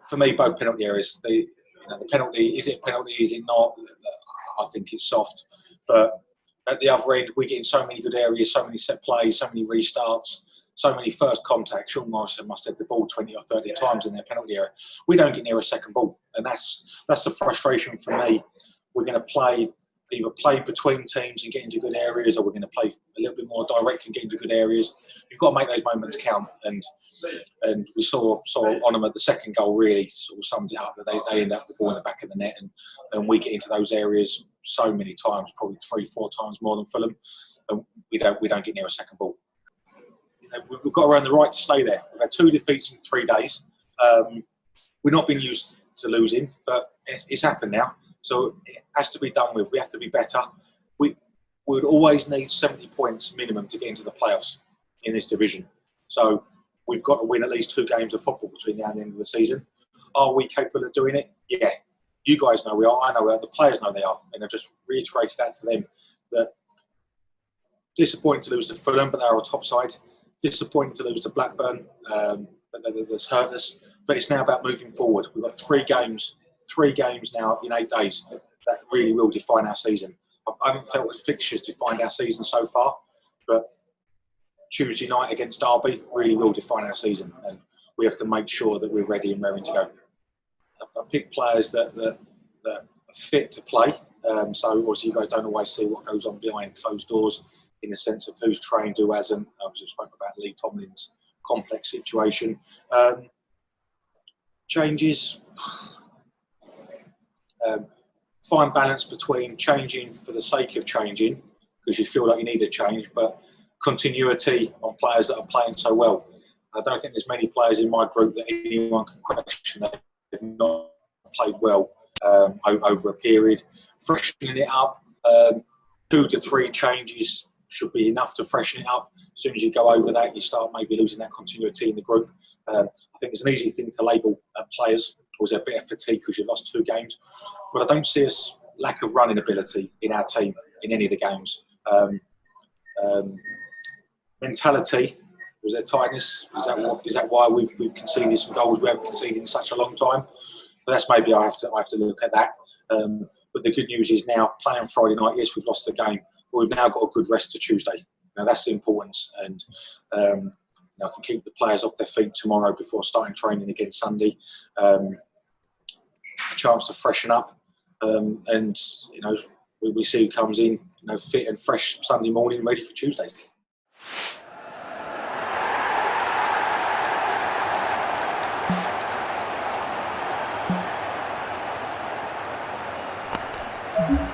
for me, both penalty areas. The penalty, is it a penalty? Is it not? I think it's soft. But at the other end, we get in so many good areas, so many set plays, so many restarts, so many first contacts. Sean Morrison must have the ball 20 or 30 times in their penalty area. We don't get near a second ball, and that's the frustration for me. We're going to either play between teams and get into good areas, or we're going to play a little bit more direct and get into good areas. You've got to make those moments count, and we saw on them at the second goal really sort of summed it up, that they end up with the ball in the back of the net, and we get into those areas so many times, probably 3-4 times more than Fulham, and we don't get near a second ball. We've got to earn the right to stay there. We've had 2 defeats in 3 days. We're not being used to losing, but it's happened now. So it has to be done with. We have to be better. We would always need 70 points minimum to get into the playoffs in this division. So we've got to win at least 2 games of football between now and the end of the season. Are we capable of doing it? Yeah. You guys know we are. I know we are. The players know they are. And I've just reiterated that to them, that disappointing to lose to Fulham, but they're our top side. Disappointing to lose to Blackburn. That's hurt us. But it's now about moving forward. We've got 3 games now in 8 days that really will define our season. I haven't felt the fixtures defined our season so far, but Tuesday night against Derby really will define our season, and we have to make sure that we're ready and raring to go. I pick players that are fit to play, so obviously you guys don't always see what goes on behind closed doors in the sense of who's trained, who hasn't. I obviously spoke about Lee Tomlin's complex situation. Changes. Fine balance between changing for the sake of changing, because you feel like you need a change, but continuity on players that are playing so well. I don't think there's many players in my group that anyone can question that have not played well over a period. Freshening it up, 2 to 3 changes should be enough to freshen it up. As soon as you go over that, you start maybe losing that continuity in the group. I think it's an easy thing to label players. Was there a bit of fatigue because you lost 2 games? But I don't see us lack of running ability in our team in any of the games. Mentality, was there tightness? Is that why we've conceded some goals we haven't conceded in such a long time? But that's maybe I have to look at that. But the good news is now playing Friday night. Yes, we've lost the game, but we've now got a good rest to Tuesday. Now that's the importance, and I can keep the players off their feet tomorrow before starting training again Sunday. A chance to freshen up, and we see who comes in, fit and fresh Sunday morning, ready for Tuesday. Mm-hmm.